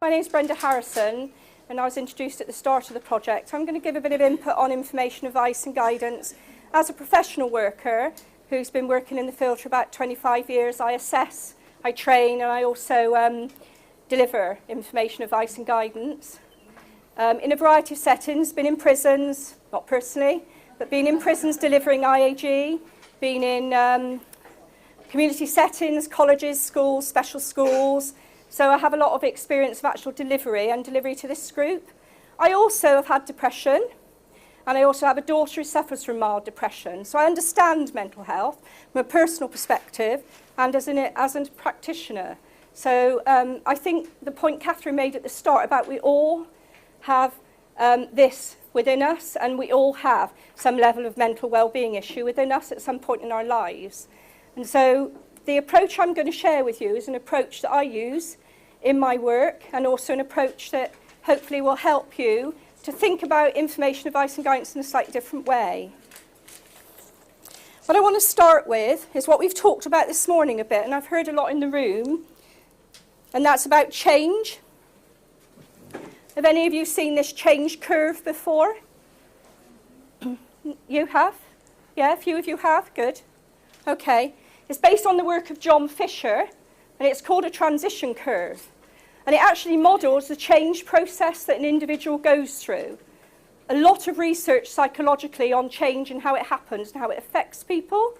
My name is Brenda Harrison, and I was introduced at the start of the project. I'm going to give a bit of input on information, advice and guidance. As a professional worker who's been working in the field for about 25 years, I assess, I train, and I also deliver information, advice and guidance. In a variety of settings, been in prisons, not personally, but been in prisons delivering IAG, been in community settings, colleges, schools, special schools. So I have a lot of experience of actual delivery and delivery to this group. I also have had depression, and I also have a daughter who suffers from mild depression. So I understand mental health from a personal perspective and as a practitioner. So I think the point Catherine made at the start about we all have this within us, and we all have some level of mental well-being issue within us at some point in our lives. And so the approach I'm going to share with you is an approach that I use in my work, and also an approach that hopefully will help you to think about information, advice and guidance in a slightly different way. What I want to start with is what we've talked about this morning a bit, and I've heard a lot in the room, and that's about change. Have any of you seen this change curve before? You have? Yeah, a few of you have? Good. Okay. It's based on the work of John Fisher, and it's called a transition curve. And it actually models the change process that an individual goes through. A lot of research psychologically on change and how it happens and how it affects people.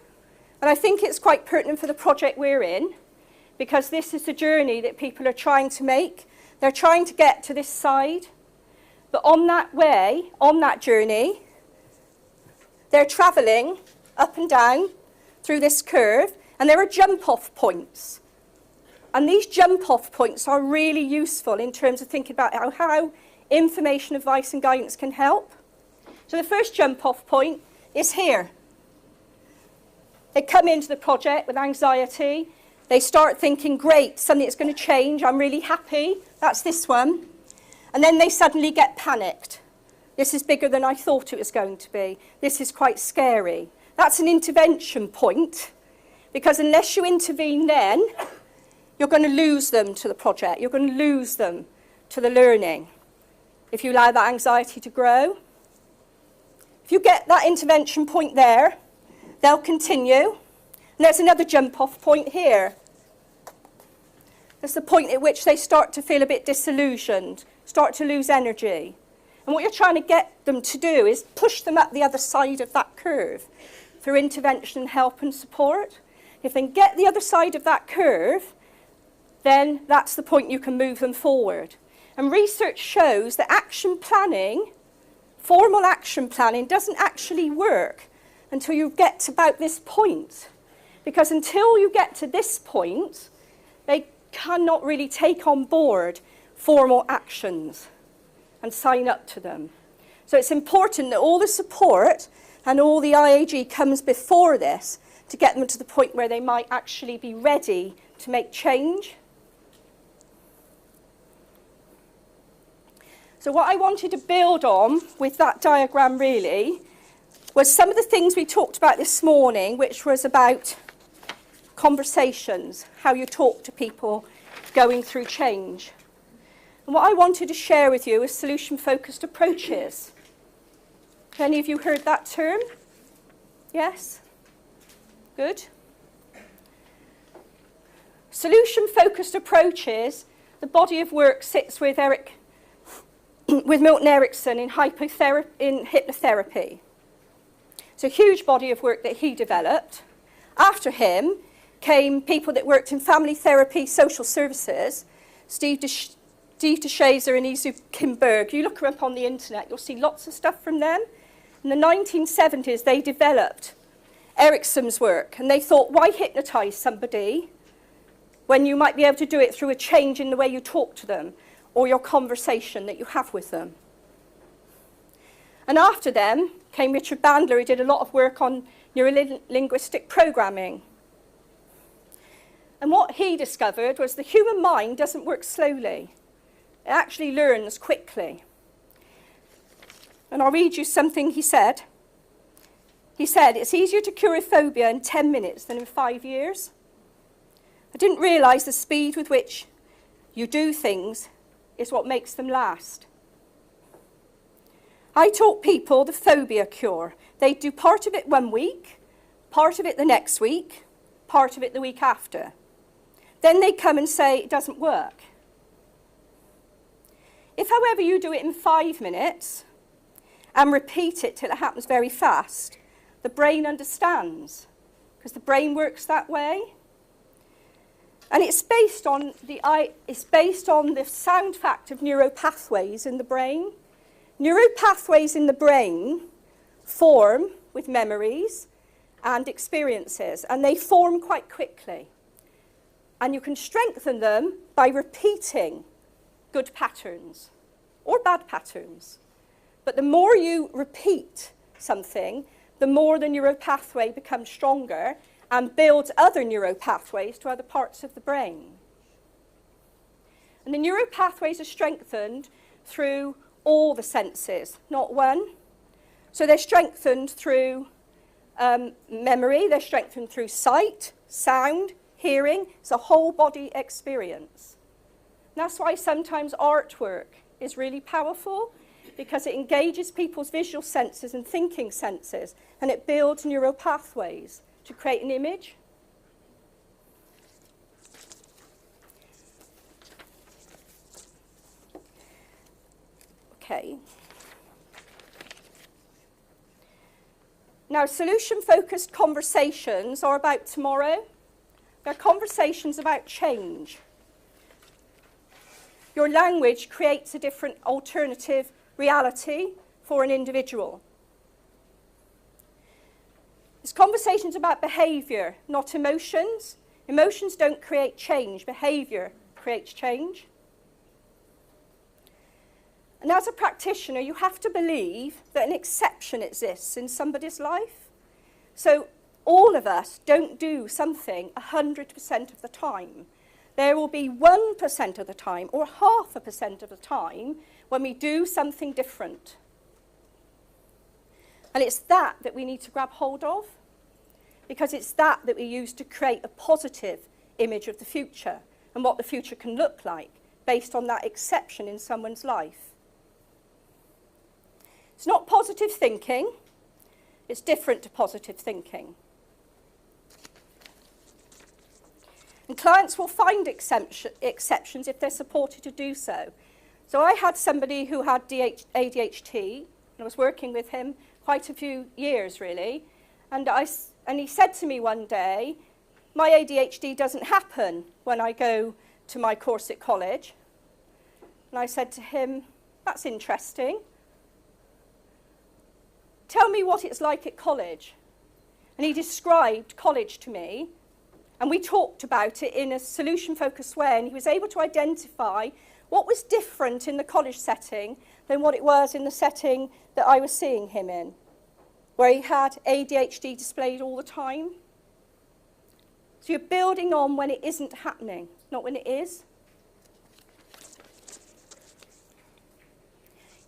And I think it's quite pertinent for the project we're in, because this is the journey that people are trying to make. They're trying to get to this side, but on that way, on that journey, they're travelling up and down through this curve, and there are jump-off points. And these jump-off points are really useful in terms of thinking about how information, advice and guidance can help. So the first jump-off point is here. They come into the project with anxiety. They start thinking, great, suddenly it's going to change. I'm really happy. That's this one. And then they suddenly get panicked. This is bigger than I thought it was going to be. This is quite scary. That's an intervention point, because unless you intervene then, you're going to lose them to the project. You're going to lose them to the learning if you allow that anxiety to grow. If you get that intervention point there, they'll continue. And there's another jump-off point here. That's the point at which they start to feel a bit disillusioned, start to lose energy. And what you're trying to get them to do is push them up the other side of that curve through intervention, help and support. If they can get the other side of that curve, then that's the point you can move them forward. And research shows that action planning, formal action planning, doesn't actually work until you get to about this point. Because until you get to this point, they cannot really take on board formal actions and sign up to them. So it's important that all the support and all the IAG comes before this to get them to the point where they might actually be ready to make change. So what I wanted to build on with that diagram really was some of the things we talked about this morning, which was about conversations, how you talk to people going through change. And what I wanted to share with you is solution-focused approaches. Have any of you heard that term? Yes? Good. Solution-focused approaches, the body of work sits with Milton Erickson in hypnotherapy. It's a huge body of work that he developed. After him came people that worked in family therapy, social services, Steve DeShazer and Izu Kimberg. You look up on the internet, you'll see lots of stuff from them. In the 1970s, they developed Erickson's work, and they thought, why hypnotize somebody when you might be able to do it through a change in the way you talk to them or your conversation that you have with them. And after them came Richard Bandler, who did a lot of work on neuro-linguistic programming. And what he discovered was the human mind doesn't work slowly. It actually learns quickly. And I'll read you something he said. He said, it's easier to cure a phobia in 10 minutes than in 5 years. I didn't realise the speed with which you do things is what makes them last. I taught people the phobia cure. They do part of it 1 week, part of it the next week, part of it the week after. Then they come and say it doesn't work. If, however, you do it in 5 minutes and repeat it till it happens very fast, the brain understands, because the brain works that way. And it's based on the sound fact of neuropathways in the brain. Neuropathways in the brain form with memories and experiences, and they form quite quickly. And you can strengthen them by repeating good patterns or bad patterns. But the more you repeat something, the more the neuropathway becomes stronger and builds other neuropathways to other parts of the brain. And the neuropathways are strengthened through all the senses, not one. So they're strengthened through memory, they're strengthened through sight, sound, hearing. It's a whole body experience. And that's why sometimes artwork is really powerful, because it engages people's visual senses and thinking senses, and it builds neuropathways to create an image. Okay. Now, solution-focused conversations are about tomorrow. They're conversations about change. Your language creates a different alternative reality for an individual. This conversation's about behaviour, not emotions. Emotions don't create change. Behaviour creates change. And as a practitioner, you have to believe that an exception exists in somebody's life. So all of us don't do something 100% of the time. There will be 1% of the time or 0.5% of the time when we do something different. And it's that we need to grab hold of, because it's that we use to create a positive image of the future and what the future can look like based on that exception in someone's life. It's not positive thinking, it's different to positive thinking. And clients will find exceptions if they're supported to do so. So I had somebody who had ADHD, and I was working with him quite a few years, really. And he said to me one day, my ADHD doesn't happen when I go to my course at college. And I said to him, that's interesting. Tell me what it's like at college. And he described college to me, and we talked about it in a solution-focused way, and he was able to identify what was different in the college setting than what it was in the setting that I was seeing him in, where he had ADHD displayed all the time. So you're building on when it isn't happening, not when it is.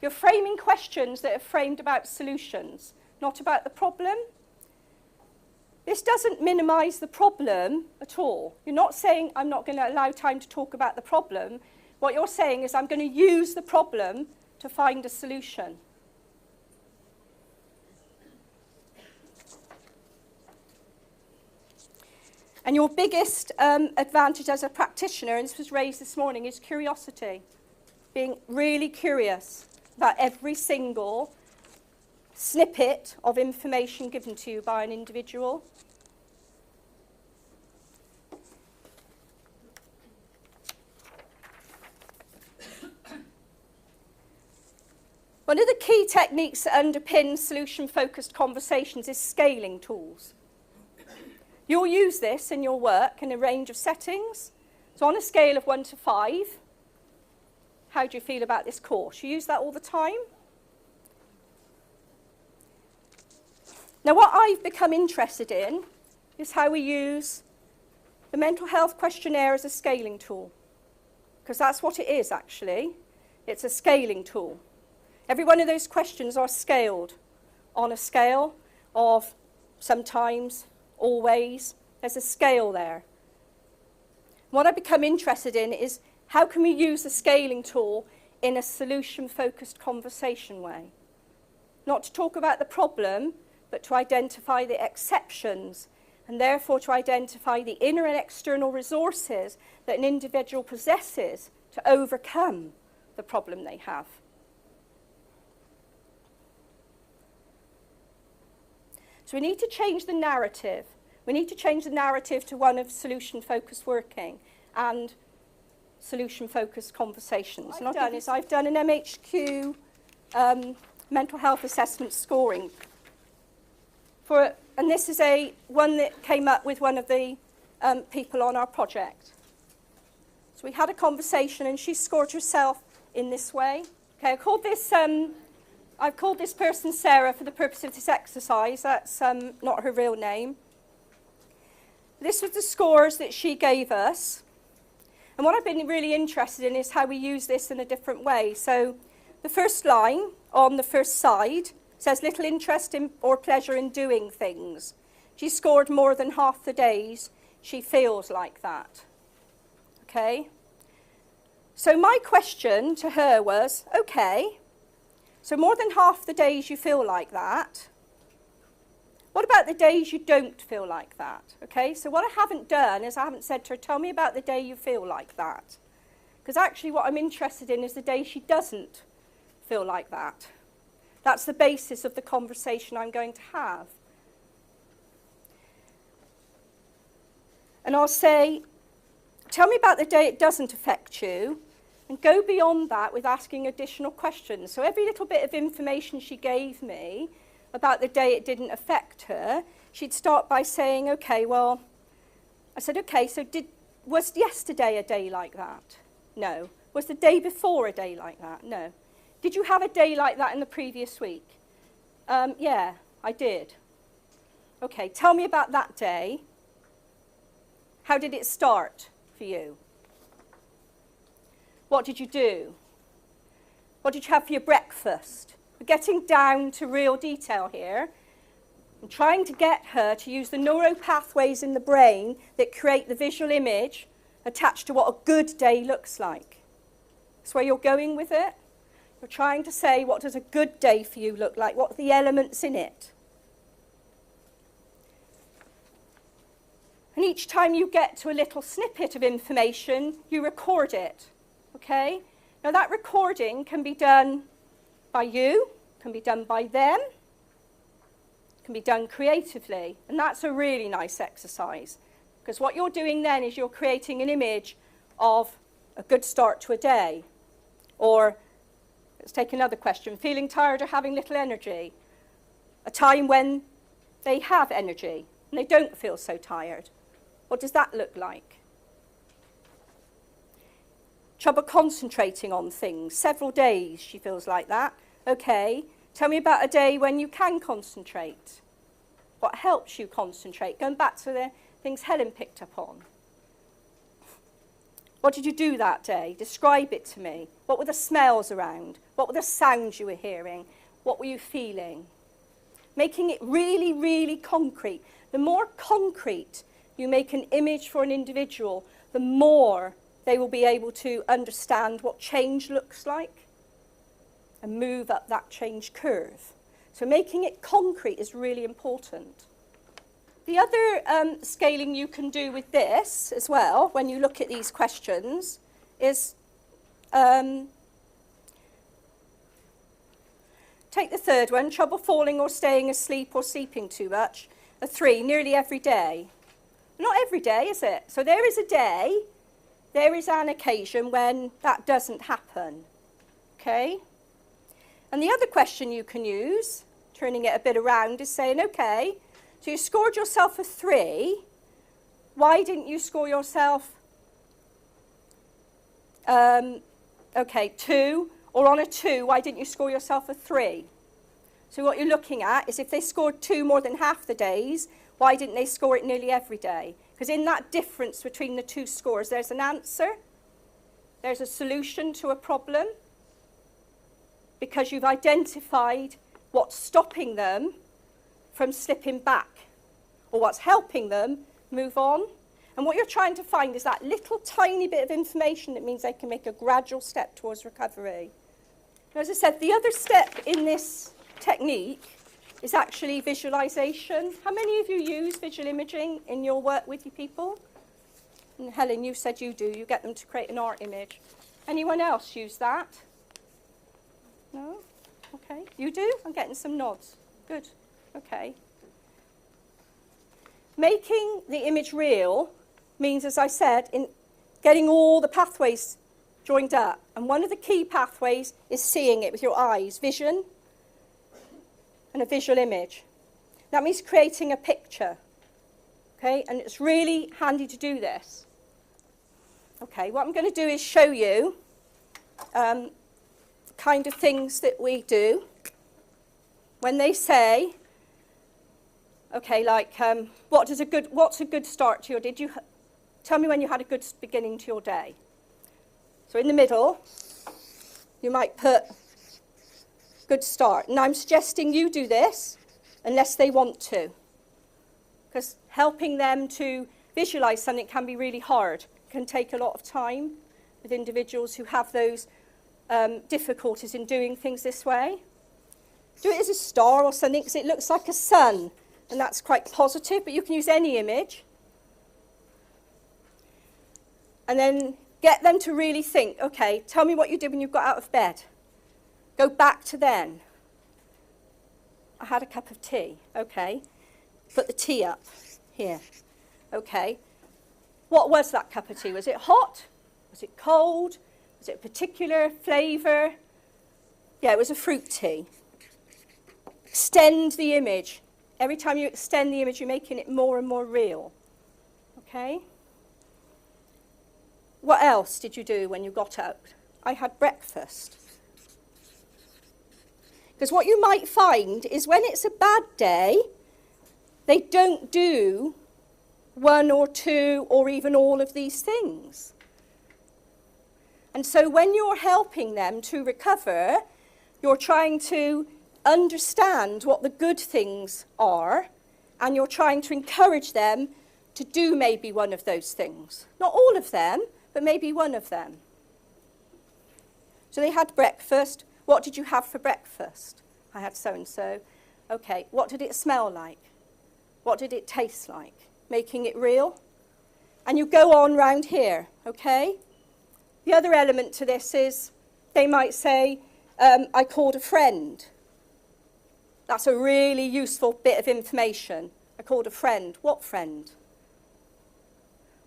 You're framing questions that are framed about solutions, not about the problem. This doesn't minimize the problem at all. You're not saying, I'm not going to allow time to talk about the problem. What you're saying is, I'm going to use the problem to find a solution. And your biggest advantage as a practitioner, and this was raised this morning, is curiosity. Being really curious about every single snippet of information given to you by an individual. One of the key techniques that underpins solution-focused conversations is scaling tools. You'll use this in your work in a range of settings. So on a scale of 1 to 5, how do you feel about this course? You use that all the time? Now, what I've become interested in is how we use the mental health questionnaire as a scaling tool, because that's what it is, actually. It's a scaling tool. Every one of those questions are scaled on a scale of sometimes, always. There's a scale there. What I've become interested in is How can we use the scaling tool in a solution-focused conversation way? Not to talk about the problem, but to identify the exceptions, and therefore to identify the inner and external resources that an individual possesses to overcome the problem they have. So we need to change the narrative. We need to change the narrative to one of solution-focused working and solution-focused conversations. What I've done an MHQ mental health assessment scoring. And this is one that came up with one of the people on our project. So we had a conversation and she scored herself in this way. Okay, I've called this person Sarah for the purpose of this exercise. That's not her real name. This was the scores that she gave us. And what I've been really interested in is how we use this in a different way. So the first line on the first side says little interest in or pleasure in doing things. She scored more than half the days she feels like that. Okay? So my question to her was, okay, so more than half the days you feel like that. What about the days you don't feel like that? Okay, so what I haven't done is I haven't said to her, tell me about the day you feel like that. Because actually what I'm interested in is the day she doesn't feel like that. That's the basis of the conversation I'm going to have. And I'll say, tell me about the day it doesn't affect you, and go beyond that with asking additional questions. So every little bit of information she gave me about the day it didn't affect her, she'd start by saying, okay, well, I said, okay, so was yesterday a day like that? No. Was the day before a day like that? No. Did you have a day like that in the previous week? Yeah, I did. Okay, tell me about that day. How did it start for you? What did you do? What did you have for your breakfast? We're getting down to real detail here. I'm trying to get her to use the neural pathways in the brain that create the visual image attached to what a good day looks like. That's where you're going with it. You're trying to say, what does a good day for you look like? What are the elements in it? And each time you get to a little snippet of information, you record it. Okay? Now that recording can be done by you, can be done by them, can be done creatively. And that's a really nice exercise. Because what you're doing then is you're creating an image of a good start to a day. Or, let's take another question, feeling tired or having little energy. A time when they have energy and they don't feel so tired. What does that look like? Trouble concentrating on things. Several days she feels like that. Okay, tell me about a day when you can concentrate. What helps you concentrate? Going back to the things Helen picked up on. What did you do that day? Describe it to me. What were the smells around? What were the sounds you were hearing? What were you feeling? Making it really, really concrete. The more concrete you make an image for an individual, the more they will be able to understand what change looks like and move up that change curve. So making it concrete is really important. The other scaling you can do with this as well, when you look at these questions, is take the third one, trouble falling or staying asleep or sleeping too much. A 3, nearly every day. Not every day, is it? So there is a day, there is an occasion when that doesn't happen. Okay? And the other question you can use, turning it a bit around, is saying, okay, so you scored yourself a 3. Why didn't you score yourself, 2? Or on a 2, why didn't you score yourself a 3? So what you're looking at is if they scored 2 more than half the days, why didn't they score it nearly every day? Because in that difference between the two scores, there's an answer, there's a solution to a problem, because you've identified what's stopping them from slipping back, or what's helping them move on. And what you're trying to find is that little tiny bit of information that means they can make a gradual step towards recovery. As I said, the other step in this technique is actually visualization. How many of you use visual imaging in your work with your people? And Helen, you said you do. You get them to create an art image. Anyone else use that? No? Okay. You do? I'm getting some nods. Good. Okay. Making the image real means, as I said, in getting all the pathways joined up. And one of the key pathways is seeing it with your eyes, vision, and a visual image. That means creating a picture. Okay, and it's really handy to do this. Okay, what I'm going to do is show you kind of things that we do when they say, okay, like, what's a good start to your day? Tell me when you had a good beginning to your day. So in the middle, you might put good start. And I'm suggesting you do this unless they want to, because helping them to visualize something can be really hard. It can take a lot of time with individuals who have those difficulties in doing things this way. Do it as a star or something, because it looks like a sun, and that's quite positive, but you can use any image. And then get them to really think, okay, tell me what you did when you got out of bed. Go back to then. I had a cup of tea. Okay. Put the tea up here. Okay. What was that cup of tea? Was it hot? Was it cold? Was it a particular flavour? Yeah, it was a fruit tea. Extend the image. Every time you extend the image, you're making it more and more real. Okay? What else did you do when you got out? I had breakfast. Because what you might find is when it's a bad day, they don't do one or two or even all of these things. And so when you're helping them to recover, you're trying to understand what the good things are, and you're trying to encourage them to do maybe one of those things. Not all of them, but maybe one of them. So they had breakfast. What did you have for breakfast? I had so-and-so. Okay, what did it smell like? What did it taste like? Making it real. And you go on round here, okay? The other element to this is they might say, I called a friend. That's a really useful bit of information. I called a friend. What friend?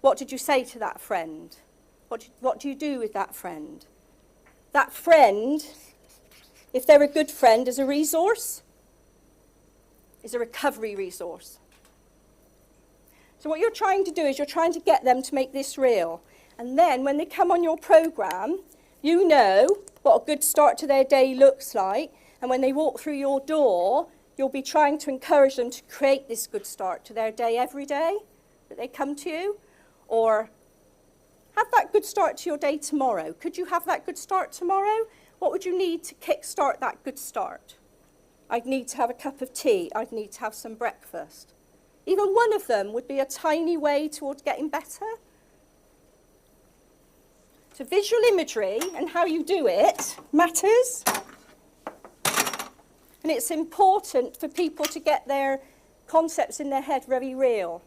What did you say to that friend? What do you do with that friend? That friend, if they're a good friend, is a resource, is a recovery resource. So what you're trying to do is you're trying to get them to make this real. And then when they come on your program, you know what a good start to their day looks like. And when they walk through your door, you'll be trying to encourage them to create this good start to their day every day that they come to you. Or have that good start to your day tomorrow. Could you have that good start tomorrow? What would you need to kickstart that good start? I'd need to have a cup of tea. I'd need to have some breakfast. Even one of them would be a tiny way towards getting better. So visual imagery and how you do it matters. And it's important for people to get their concepts in their head very real.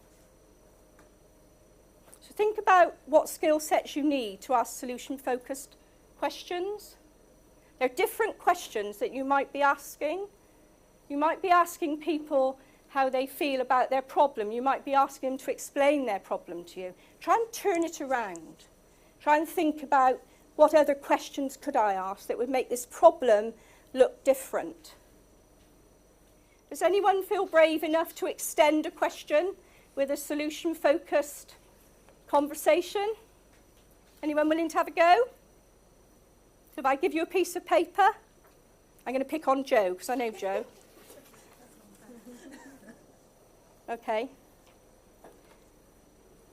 So think about what skill sets you need to ask solution-focused questions. There are different questions that you might be asking. You might be asking people how they feel about their problem. You might be asking them to explain their problem to you. Try and turn it around. Try and think about what other questions could I ask that would make this problem look different. Does anyone feel brave enough to extend a question with a solution-focused conversation? Anyone willing to have a go? So if I give you a piece of paper, I'm going to pick on Joe, because I know Joe. Okay.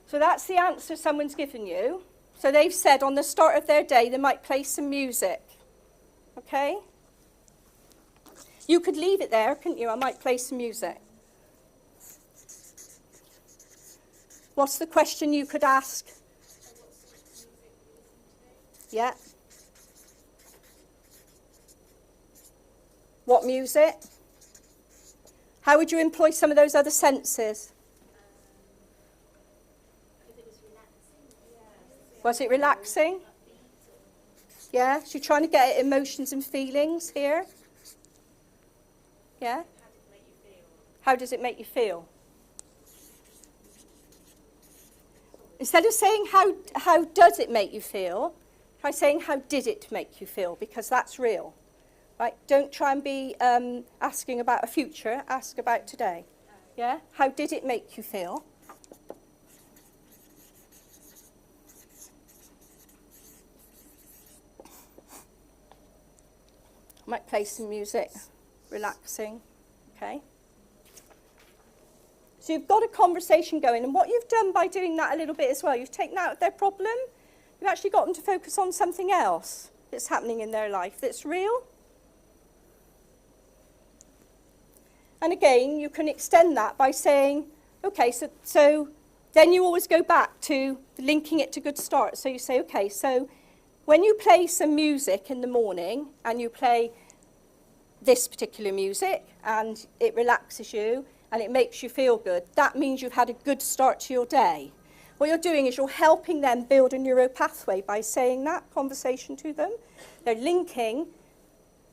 So that's the answer someone's given you. So they've said on the start of their day they might play some music. Okay? You could leave it there, couldn't you? I might play some music. What's the question you could ask? Yeah. What music? How would you employ some of those other senses? Was it relaxing? Yeah, so you're trying to get at emotions and feelings here. Yeah? How does it make you feel? Instead of saying how does it make you feel, try saying how did it make you feel, because that's real. Right? Don't try and be asking about a future, ask about today. Yeah? How did it make you feel? I might play some music, relaxing, okay? So you've got a conversation going, and what you've done by doing that a little bit as well, you've taken out their problem, you've actually got them to focus on something else that's happening in their life that's real. And again, you can extend that by saying, okay, so then you always go back to linking it to good start. So you say, okay, so when you play some music in the morning and you play this particular music and it relaxes you and it makes you feel good, that means you've had a good start to your day. What you're doing is you're helping them build a neuro pathway by saying that conversation to them. They're linking,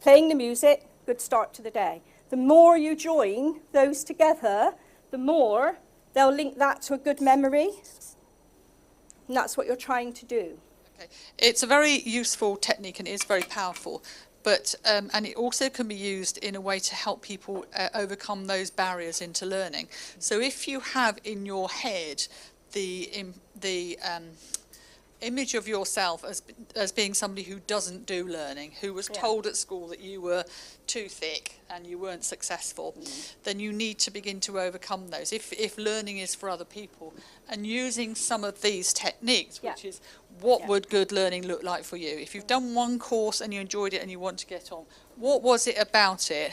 playing the music, good start to the day. The more you join those together, the more they'll link that to a good memory. And that's what you're trying to do. Okay. It's a very useful technique and it is very powerful. But and it also can be used in a way to help people overcome those barriers into learning. So if you have in your head the image of yourself as being somebody who doesn't do learning, who was told at school that you were too thick and you weren't successful, then you need to begin to overcome those. If learning is for other people, and using some of these techniques, which is what would good learning look like for you? If you've done one course and you enjoyed it and you want to get on, what was it about it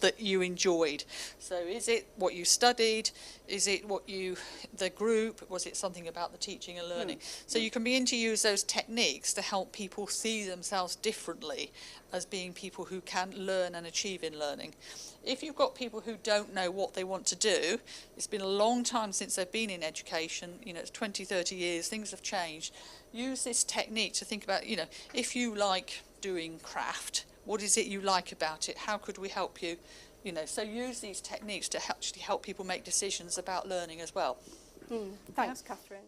that you enjoyed? So is it what you studied? Is it what the group? Was it something about the teaching and learning? So you can begin to use those techniques to help people see themselves differently as being people who can learn and achieve in learning. If you've got people who don't know what they want to do, it's been a long time since they've been in education, it's 20, 30 years, things have changed. Use this technique to think about, if you like doing craft, what is it you like about it? How could we help you? So use these techniques to actually help people make decisions about learning as well. Thanks, Catherine.